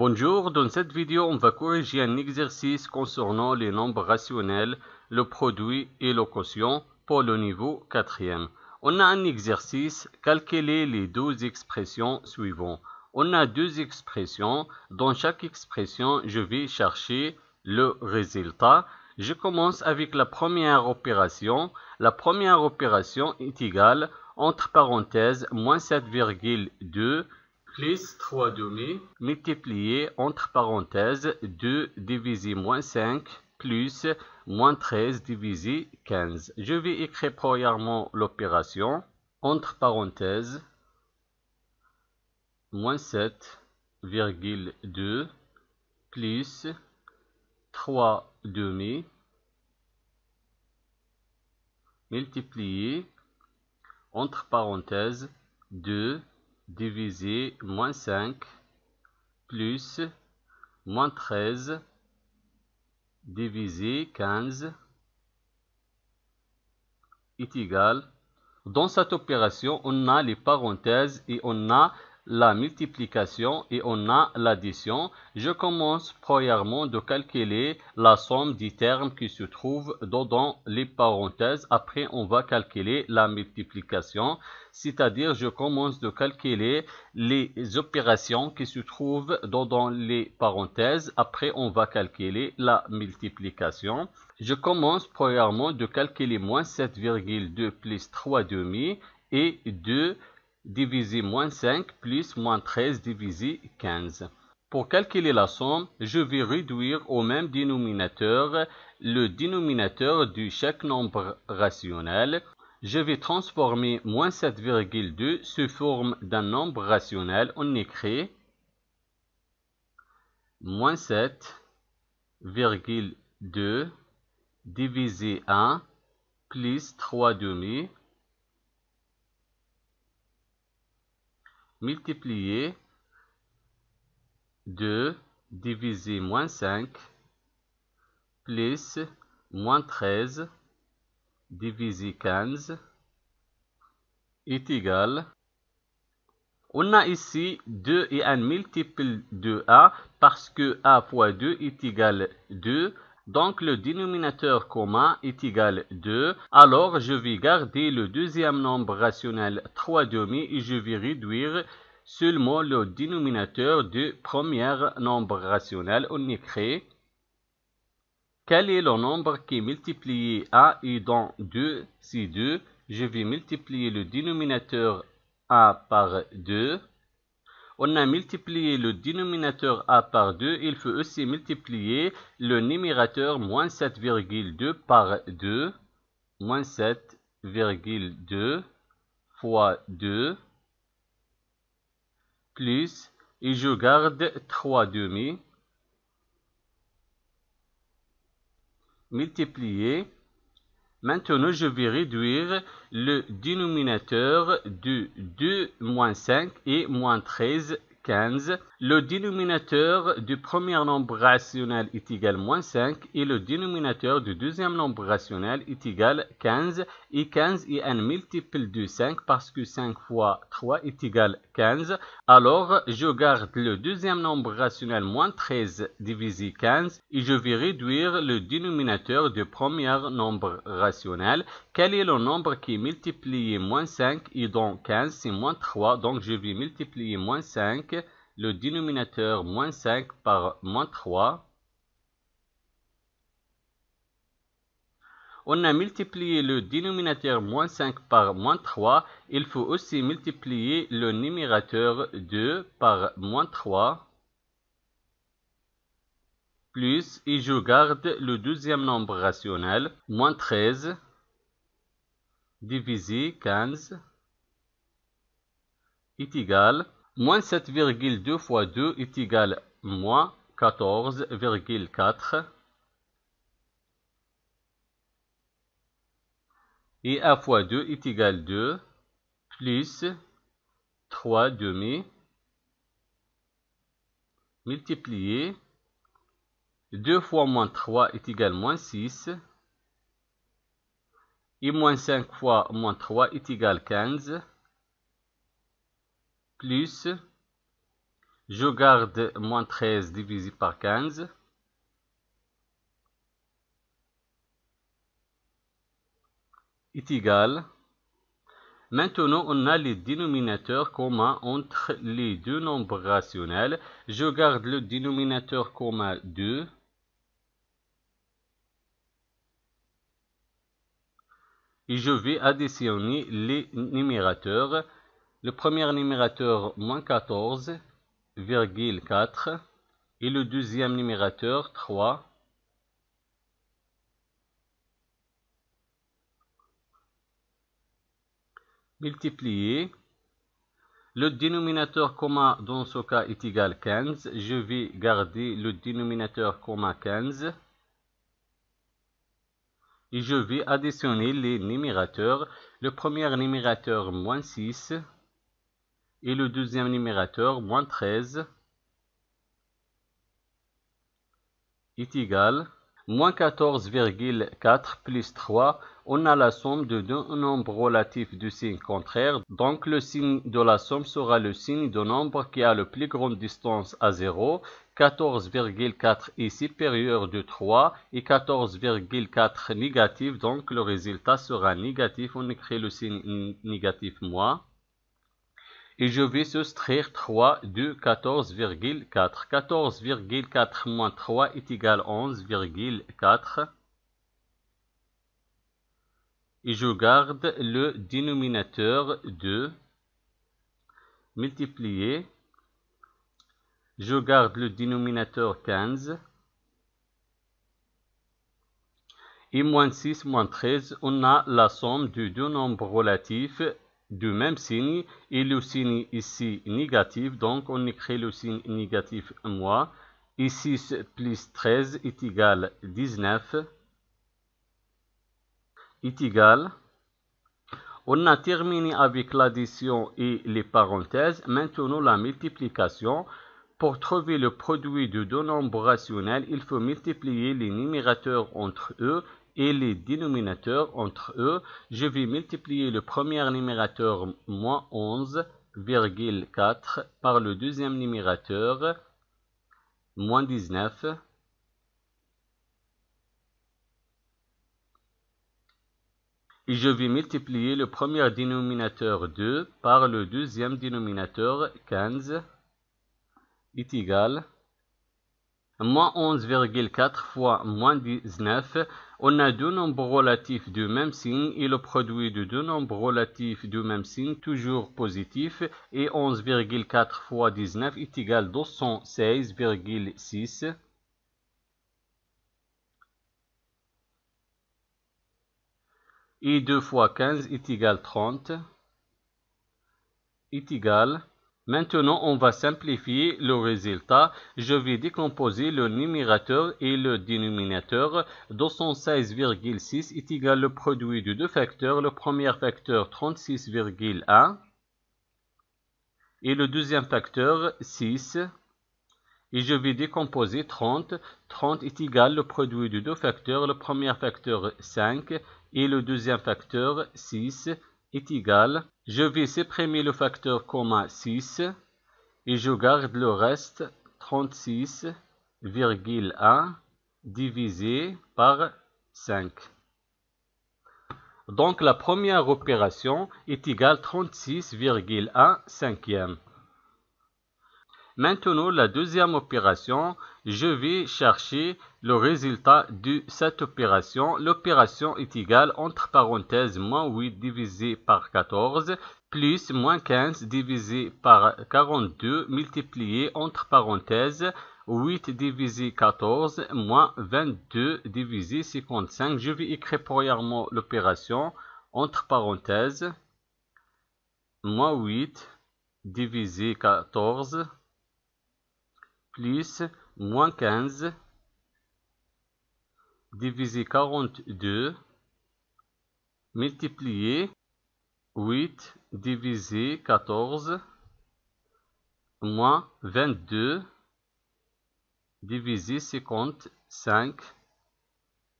Bonjour, dans cette vidéo, on va corriger un exercice concernant les nombres rationnels, le produit et le quotient pour le niveau 4e. On a un exercice, calculer les deux expressions suivantes. On a deux expressions. Dans chaque expression, je vais chercher le résultat. Je commence avec la première opération. La première opération est égale, entre parenthèses, moins 7,2 plus 3 demi multiplié entre parenthèses 2 divisé moins 5 plus moins 13 divisé 15. Je vais écrire premièrement l'opération entre parenthèses moins 7,2 plus 3 demi multiplié entre parenthèses 2 divisé moins 5 plus moins 13 divisé 15 est égal. Dans cette opération, on a les parenthèses et on a la multiplication et on a l'addition. Je commence premièrement de calculer la somme des termes qui se trouvent dans les parenthèses. Après, on va calculer la multiplication, c'est-à-dire je commence de calculer les opérations qui se trouvent dans les parenthèses. Après, on va calculer la multiplication. Je commence premièrement de calculer moins 7,2 plus 3 demi et 2 divisé moins 5 plus moins 13 divisé 15. Pour calculer la somme, je vais réduire au même dénominateur le dénominateur de chaque nombre rationnel. Je vais transformer moins 7,2 sous forme d'un nombre rationnel. On écrit moins 7,2 divisé 1 plus 3 demi multiplié 2 divisé moins 5 plus moins 13 divisé 15 est égal. On a ici 2 et un multiple de a parce que a fois 2 est égal 2. Donc le dénominateur commun est égal 2. Alors je vais garder le deuxième nombre rationnel 3 demi et je vais réduire seulement le dénominateur du premier nombre rationnel. On écrit quel est le nombre qui est multiplié a et dans 2, c'est 2. Je vais multiplier le dénominateur a par 2. On a multiplié le dénominateur a par 2. Il faut aussi multiplier le numérateur moins 7,2 par 2. Moins 7,2 fois 2 plus, et je garde 3 demi multiplié. Maintenant, je vais réduire le dénominateur de 2 moins 5 et moins 13, 15. Le dénominateur du premier nombre rationnel est égal à moins 5 et le dénominateur du deuxième nombre rationnel est égal à 15. Et 15 est un multiple de 5 parce que 5 fois 3 est égal à 15. Alors, je garde le deuxième nombre rationnel moins 13 divisé 15 et je vais réduire le dénominateur du premier nombre rationnel. Quel est le nombre qui est multiplié moins 5 et donc 15 c'est moins 3. Donc, je vais multiplier moins 5, le dénominateur moins 5 par moins 3. On a multiplié le dénominateur moins 5 par moins 3. Il faut aussi multiplier le numérateur 2 par moins 3. Plus, et je garde le deuxième nombre rationnel, moins 13 divisé 15 est égal. Moins 7,2 fois 2 est égal à moins 14,4. Et a fois 2 est égal à 2, plus 3 demi, multiplié 2 fois moins 3 est égal à moins 6, et moins 5 fois moins 3 est égal à 15, plus Je garde moins 13 divisé par 15. Est égal. Maintenant, on a les dénominateurs communs entre les deux nombres rationnels. Je garde le dénominateur commun 2. Et je vais additionner les numérateurs. Le premier numérateur, moins 14,4. Et le deuxième numérateur, 3. Multiplier. Le dénominateur commun dans ce cas est égal à 15. Je vais garder le dénominateur commun 15. Et je vais additionner les numérateurs. Le premier numérateur, moins 6. Et le deuxième numérateur, moins 13. Est égal. Moins 14,4 plus 3, on a la somme de deux nombres relatifs de signe contraire. Donc le signe de la somme sera le signe de nombre qui a la plus grande distance à 0. 14,4 est supérieur de 3 et 14,4 négatif. Donc le résultat sera négatif. On écrit le signe négatif moins. Et je vais soustraire 3 de 14,4. 14,4 moins 3 est égal à 11,4. Et je garde le dénominateur 2. Multiplier. Je garde le dénominateur 15. Et moins 6, moins 13, on a la somme de deux nombres relatifs du même signe et le signe ici négatif, donc on écrit le signe négatif moins. Et 6 plus 13 est égal à 19. Est égal. On a terminé avec l'addition et les parenthèses. Maintenant la multiplication. Pour trouver le produit de deux nombres rationnels, il faut multiplier les numérateurs entre eux et les dénominateurs entre eux. Je vais multiplier le premier numérateur, moins 11,4, par le deuxième numérateur, moins 19. Et je vais multiplier le premier dénominateur 2 par le deuxième dénominateur 15 est égal. Moins 11,4 fois moins 19, on a deux nombres relatifs du même signe et le produit de deux nombres relatifs du même signe toujours positif et 11,4 fois 19 est égal à 216,6. Et 2 fois 15 est égal à 30. Est égal. Maintenant, on va simplifier le résultat. Je vais décomposer le numérateur et le dénominateur. 216,6 est égal au produit de deux facteurs. Le premier facteur, 36,1. Et le deuxième facteur, 6. Et je vais décomposer 30. 30 est égal au produit de deux facteurs. Le premier facteur, 5. Et le deuxième facteur, 6. Est égal. Je vais supprimer le facteur commun 6 et je garde le reste 36,1 divisé par 5. Donc la première opération est égale à 36,1 cinquième. Maintenant, la deuxième opération, je vais chercher le résultat de cette opération. L'opération est égale, entre parenthèses, moins 8 divisé par 14, plus moins 15 divisé par 42, multiplié, entre parenthèses, 8 divisé 14, moins 22 divisé 55. Je vais écrire premièrement l'opération, entre parenthèses, moins 8 divisé 14, plus moins 15 divisé 42 multiplié 8 divisé 14 moins 22 divisé 55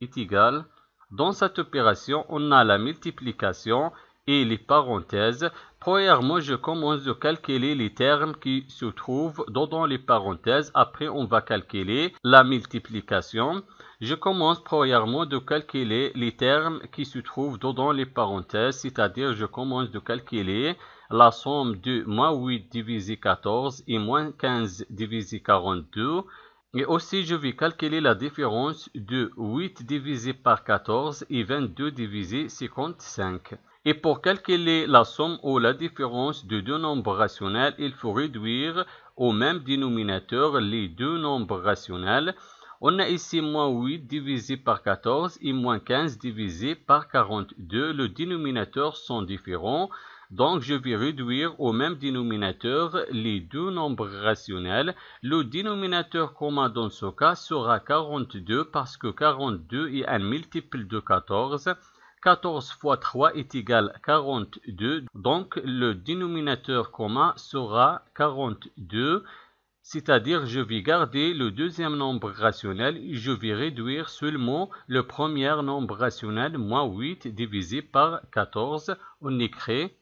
est égal. Dans cette opération, on a la multiplication et les parenthèses. Premièrement, je commence de calculer les termes qui se trouvent dans les parenthèses. Après, on va calculer la multiplication. Je commence premièrement de calculer les termes qui se trouvent dans les parenthèses, c'est-à-dire je commence de calculer la somme de moins 8 divisé 14 et moins 15 divisé 42. Et aussi, je vais calculer la différence de 8 divisé par 14 et 22 divisé 55. Et pour calculer la somme ou la différence de deux nombres rationnels, il faut réduire au même dénominateur les deux nombres rationnels. On a ici moins 8 divisé par 14 et moins 15 divisé par 42. Les dénominateurs sont différents. Donc, je vais réduire au même dénominateur les deux nombres rationnels. Le dénominateur commun dans ce cas sera 42 parce que 42 est un multiple de 14. 14 fois 3 est égal à 42. Donc, le dénominateur commun sera 42. C'est-à-dire, je vais garder le deuxième nombre rationnel et je vais réduire seulement le premier nombre rationnel, moins 8 divisé par 14. On écrit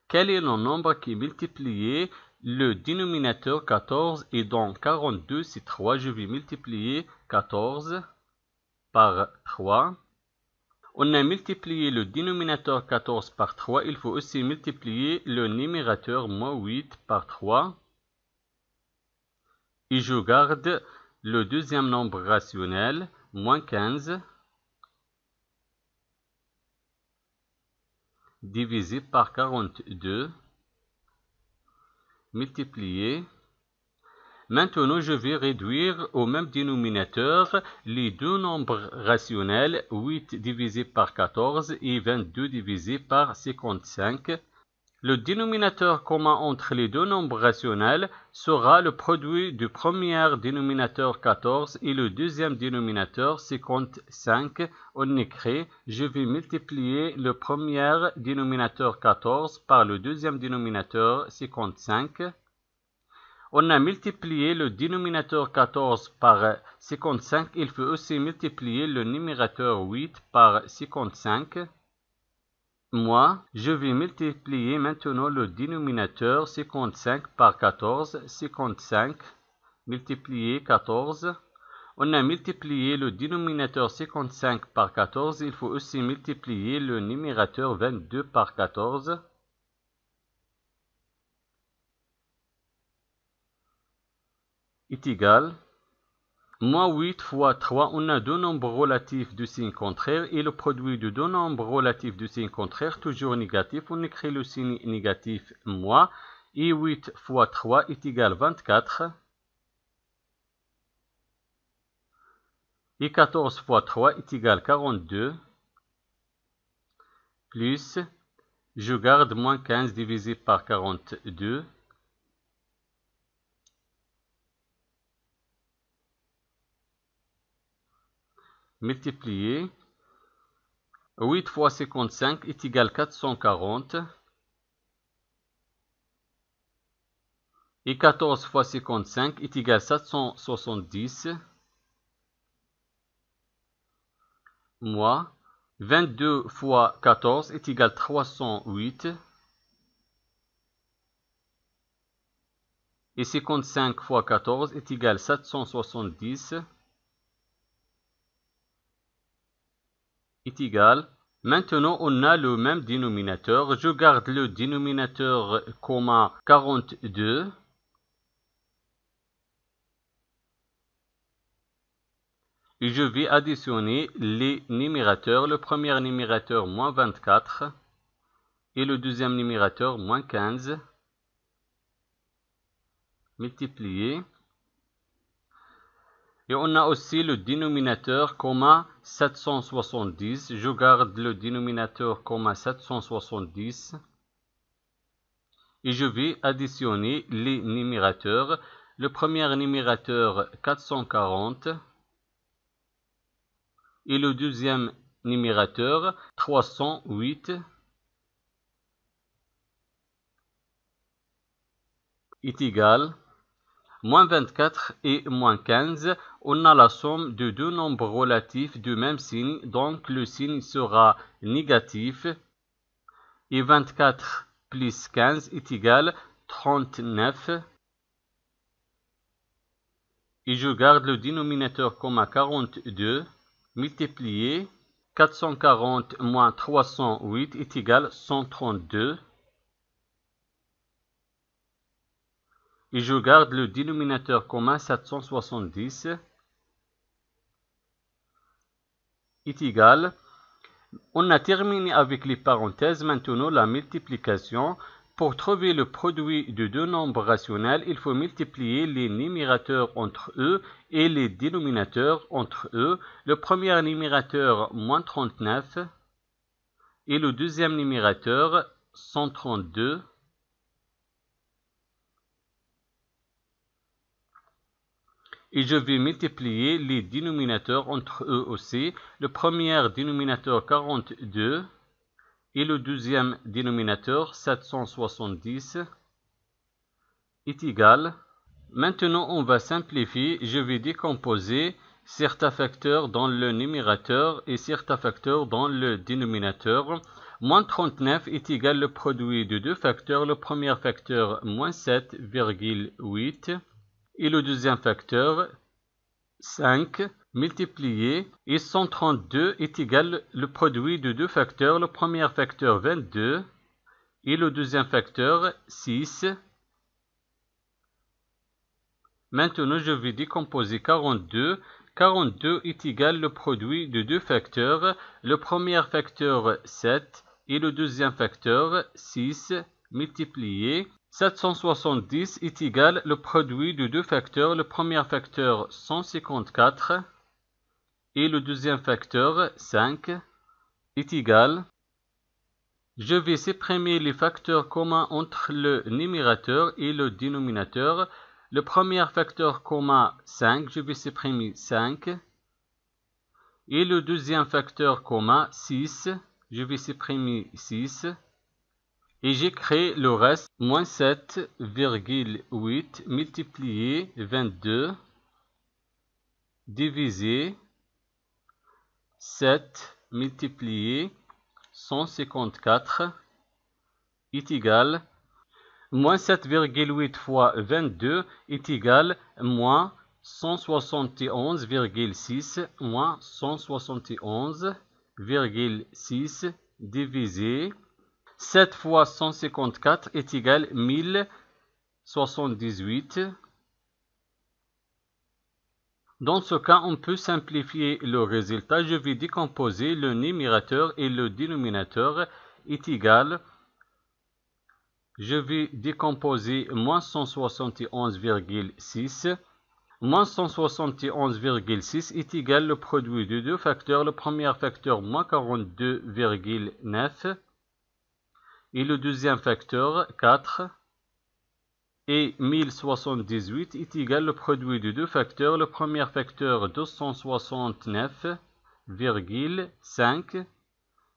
quel est le nombre qui est multiplié le dénominateur 14 et donc 42 c'est 3. Je vais multiplier 14 par 3. On a multiplié le dénominateur 14 par 3. Il faut aussi multiplier le numérateur moins 8 par 3. Et je garde le deuxième nombre rationnel, moins 15, divisé par 42, multiplié. Maintenant, je vais réduire au même dénominateur les deux nombres rationnels, 8 divisé par 14 et 22 divisé par 55. Le dénominateur commun entre les deux nombres rationnels sera le produit du premier dénominateur 14 et le deuxième dénominateur 55. On écrit, je vais multiplier le premier dénominateur 14 par le deuxième dénominateur 55. On a multiplié le dénominateur 14 par 55. Il faut aussi multiplier le numérateur 8 par 55. Moi, je vais multiplier maintenant le dénominateur 55 par 14. 55 multiplié 14. On a multiplié le dénominateur 55 par 14. Il faut aussi multiplier le numérateur 22 par 14. Est égal. Moins 8 fois 3, on a deux nombres relatifs de signe contraire et le produit de deux nombres relatifs de signe contraire toujours négatif. On écrit le signe négatif moins et 8 fois 3 est égal à 24 et 14 fois 3 est égal à 42 plus, je garde moins 15 divisé par 42 multiplié 8 fois 55 est égal à 440 et 14 fois 55 est égal à 770 moins 22 fois 14 est égal à 308 et 55 fois 14 est égal à 770 est égal. Maintenant, on a le même dénominateur. Je garde le dénominateur commun 42. Et je vais additionner les numérateurs. Le premier numérateur, moins 24. Et le deuxième numérateur, moins 15. Multiplié. Et on a aussi le dénominateur commun 770. Je garde le dénominateur commun 770. Et je vais additionner les numérateurs. Le premier numérateur 440. Et le deuxième numérateur 308 est égal. Moins 24 et moins 15, on a la somme de deux nombres relatifs du même signe, donc le signe sera négatif. Et 24 plus 15 est égal à 39. Et je garde le dénominateur comme à 42, multiplié 440 moins 308 est égal à 132. Et je garde le dénominateur commun 770 est égal. On a terminé avec les parenthèses. Maintenant la multiplication. Pour trouver le produit de deux nombres rationnels, il faut multiplier les numérateurs entre eux et les dénominateurs entre eux. Le premier numérateur moins 39 et le deuxième numérateur 132. Et je vais multiplier les dénominateurs entre eux aussi. Le premier dénominateur 42 et le deuxième dénominateur 770 est égal. Maintenant, on va simplifier. Je vais décomposer certains facteurs dans le numérateur et certains facteurs dans le dénominateur. Moins 39 est égal au produit de deux facteurs. Le premier facteur, moins 7,8. Et le deuxième facteur, 5, multiplié, et 132 est égal le produit de deux facteurs. Le premier facteur, 22, et le deuxième facteur, 6. Maintenant, je vais décomposer 42. 42 est égal le produit de deux facteurs. Le premier facteur, 7, et le deuxième facteur, 6, multiplié. 770 est égal le produit de deux facteurs. Le premier facteur 154 et le deuxième facteur 5 est égal. Je vais supprimer les facteurs communs entre le numérateur et le dénominateur. Le premier facteur commun 5, je vais supprimer 5. Et le deuxième facteur commun 6, je vais supprimer 6. Et j'écris le reste, moins 7,8 multiplié 22 divisé 7 multiplié 154 est égal. Moins 7,8 fois 22 est égal moins 171,6 moins 171,6 divisé 7 fois 154 est égal à 1078. Dans ce cas, on peut simplifier le résultat. Je vais décomposer le numérateur et le dénominateur est égal. Je vais décomposer moins 171,6. Moins 171,6 est égal le produit de deux facteurs. Le premier facteur, moins 42,9. Et le deuxième facteur, 4, et 1078 est égal le produit de deux facteurs. Le premier facteur, 269,5,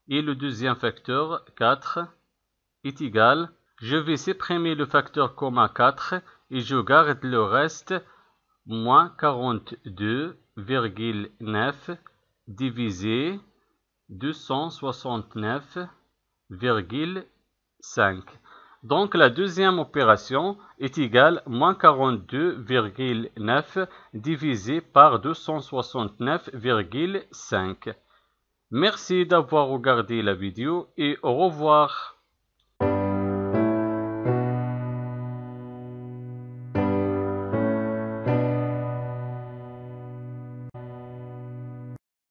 et le deuxième facteur, 4, est égal. Je vais supprimer le facteur commun 4, et je garde le reste, moins 42,9 divisé 269,5. Donc la deuxième opération est égale à moins 42,9 divisé par 269,5. Merci d'avoir regardé la vidéo et au revoir.